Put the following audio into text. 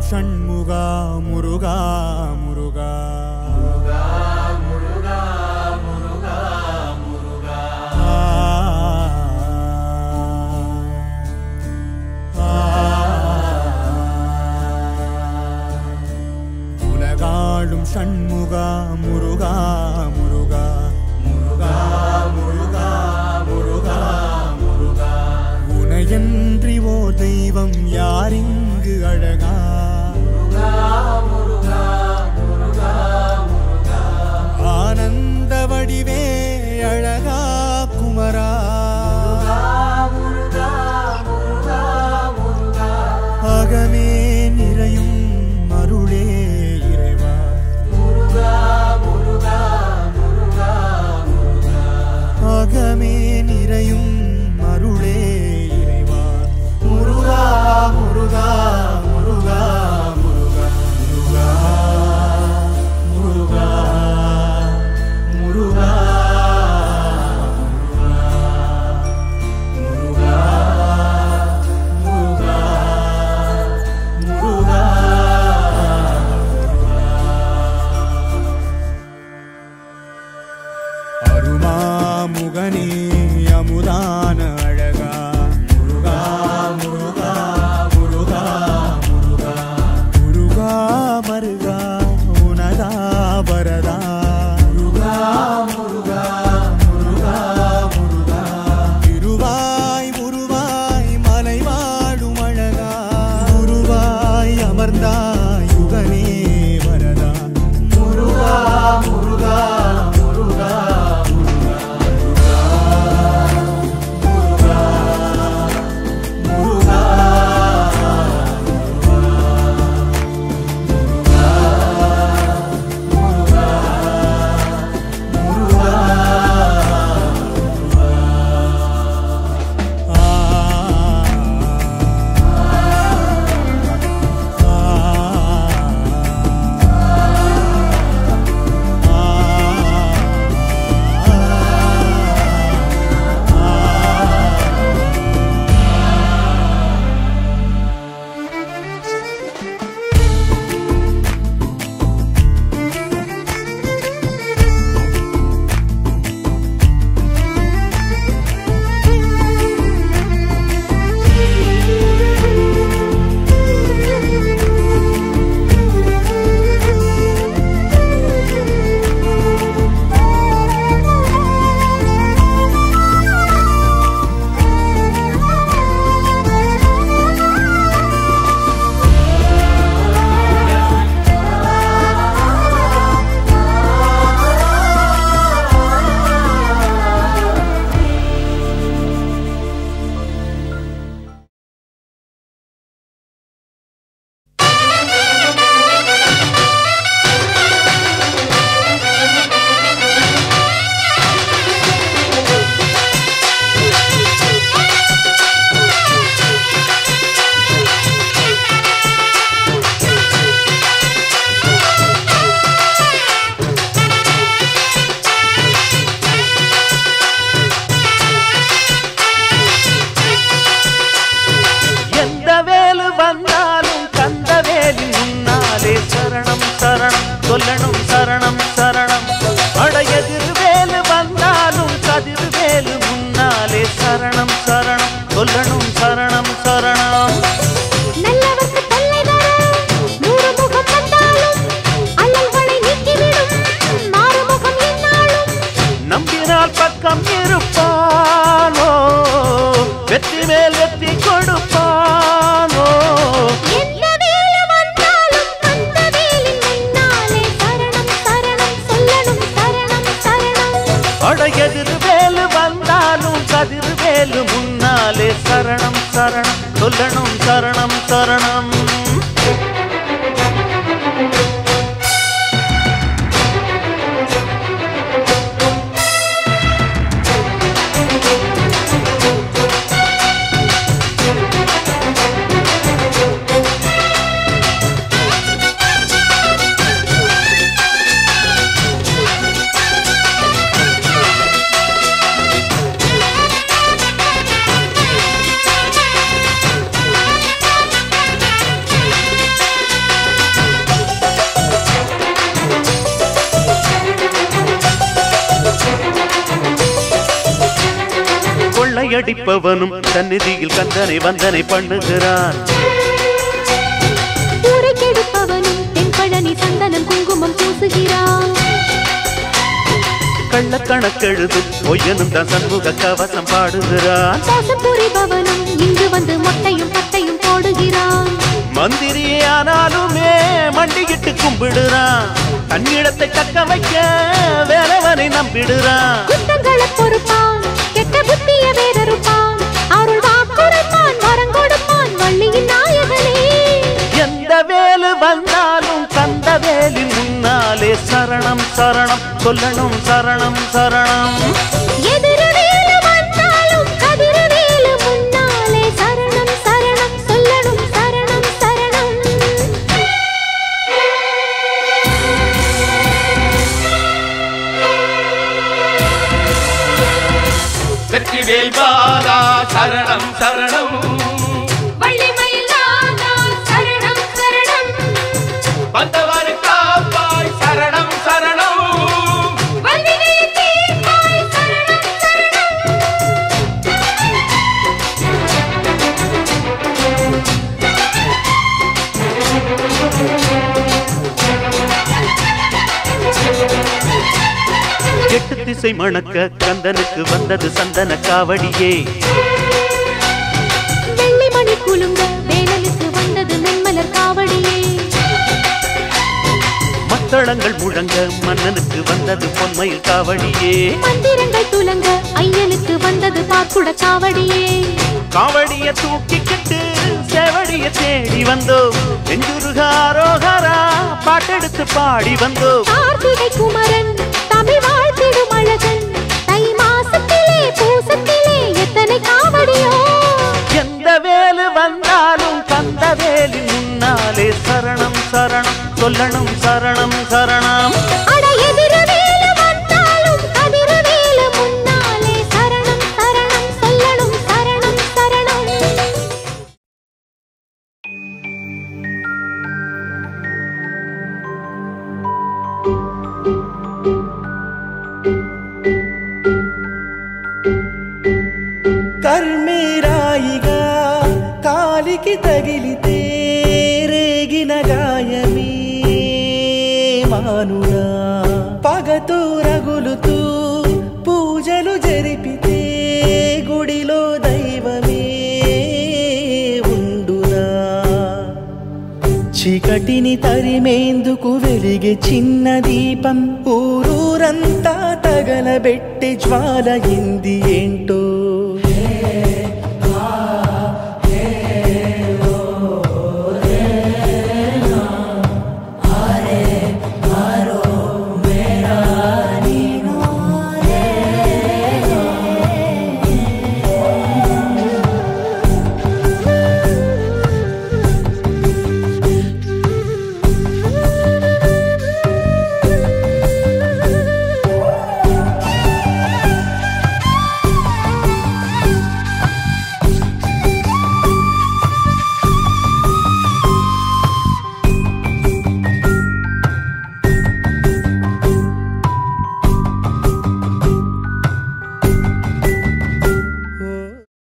ஷண்முகா முருகா முருகா முருகா முருகா முருகா முருகா உலகாளும் ஷண்முகா முருகா முருகா முருகா முருகா முருகா முருகா உனையன்றி ஓர் தெய்வம் யாரிங்கு அழகா முருகா முருகா முருகா முருகா ஆனந்த வடிவே அழகா குமரா முருகா முருகா முருகா அகமே நிறையும் அருளே இறைவா முருகா முருகா முருகா முருகா அகமே நிறையும் அருளே இறைவா முருகா முருகா முருகா முருகா முருகா முருகா முருகா அருமாமுகனே அமுதான அழகா முருகா முருகா முருகா முருகா முருகா மருகா உனதா வரதா முருகா முருகா முருகா முருகா திருவாய் முருவாய் மலை வாழும் அழகா குருவாய் அமர்ந்தாய் யுகனே வரதா முருகா முருகா முருகா சொல்லணும் சரணம் சரணம் அடையதிர்வேலு வந்தாலும் கதிர்வேலு முன்னாலே சரணம் சரணம் சொல்லணும் சரணம் சரணம் நம்பினால் பக்கம் இருப்பானோ வெற்றி மேல் வெற்றி கொடுப்பானோ அடையதிர்வேலு வந்தாலும் கதிர்வேலு முன்னாலே சரணம் சரணம் சொல்லணும் சரணம் சரணம் கொள்ளையடிப்பவனும் சந்நிதியில் கந்தனை வந்தனை பண்ணுகிறான். ஊரை கெடுப்பவனும் தென்பழனி சந்தனம் குங்குமம் பூசுகிறான். கள்ளக்கணக்கெழுதும் பொய்யனும் தான் சண்முக கவசம் பாடுகிறான். மோசம் புரிபவனும் இங்கு வந்து மொட்டையும் பட்டையும் போடுகிறான். மந்திரியே ஆனாலுமே மண்டியிட்டு கும்பிடுறான். தன்னிடத்தை தக்க வைக்க வேறவனை நம்பிடுறான். குற்றங்களை பொறுப்பான், கெட்ட புத்திய வேறறுப்பான். அருள் வாக்குரைப்பான், வரம் கொடுப்பான் வள்ளியின் நாயகனே. எந்த வேலு வந்தாலும் கந்த வேலின் முன்னாலே சரணம் சரணம் சொல்லணும் சரணம் சரணம். எதிரவேலு வந்தாலும் கதிரவேலு முன்னாலே சரணம் சரணம் சொல்லணும் சரணம் சரணம். வெற்றிவேல் பாலா சரணம் சரணம். வள்ளிமயிலாதா சரணம் சரணம். வந்தவர் காப்பாய் சரணம் சரணம். வல்வினை தீர்ப்பாய் சரணம் சரணம். எட்டு திசை மணக்க கந்தனுக்கு வந்தது சந்தன காவடியே. வெள்ளிமணி குலுங்க வேலனுக்கு வந்தது மென்மலர் காவடியே. மத்தளங்கள் முழங்க மன்னனுக்கு வந்தது பொன்மயில் காவடியே. மந்திரங்கள் துலங்க ஐயனுக்கு வந்தது பாக்குட காவடியே. காவடிய தூக்கிக்கிட்டு செவடிய தேடி வந்தோம். நெஞ்சுருகாரோகரா பாட்டெடுத்து பாடி வந்தோம். கார்த்திகை குமரன் தமிழ் வாழ்த்திடும் அழகன். தை மாசத்திலே பூசத்திலே எத்தனை காவடியோ. எந்த வேலு வந்தாலும் கந்த வேலி முன்னாலே சரணம் சரணம் சொல்லணும் சரணம் சரணம். அட எதிரவேலு வந்தாலும் கதிரவேலு முன்னாலே சரணம் சரணம் சொல்லணும் சரணம் சரணம். కర్మేరాయిగా కాలికి తగిలితే రేగిన గాయమే మానునా. పగతో రగులుతూ పూజలు జరిపితే గుడిలో దైవమే ఉండునా. చీకటిని తరిమేందుకు వెలిగే చిన్న దీపం ఊరూరంతా తగలబెట్టి జ్వాలయింది ఏంటో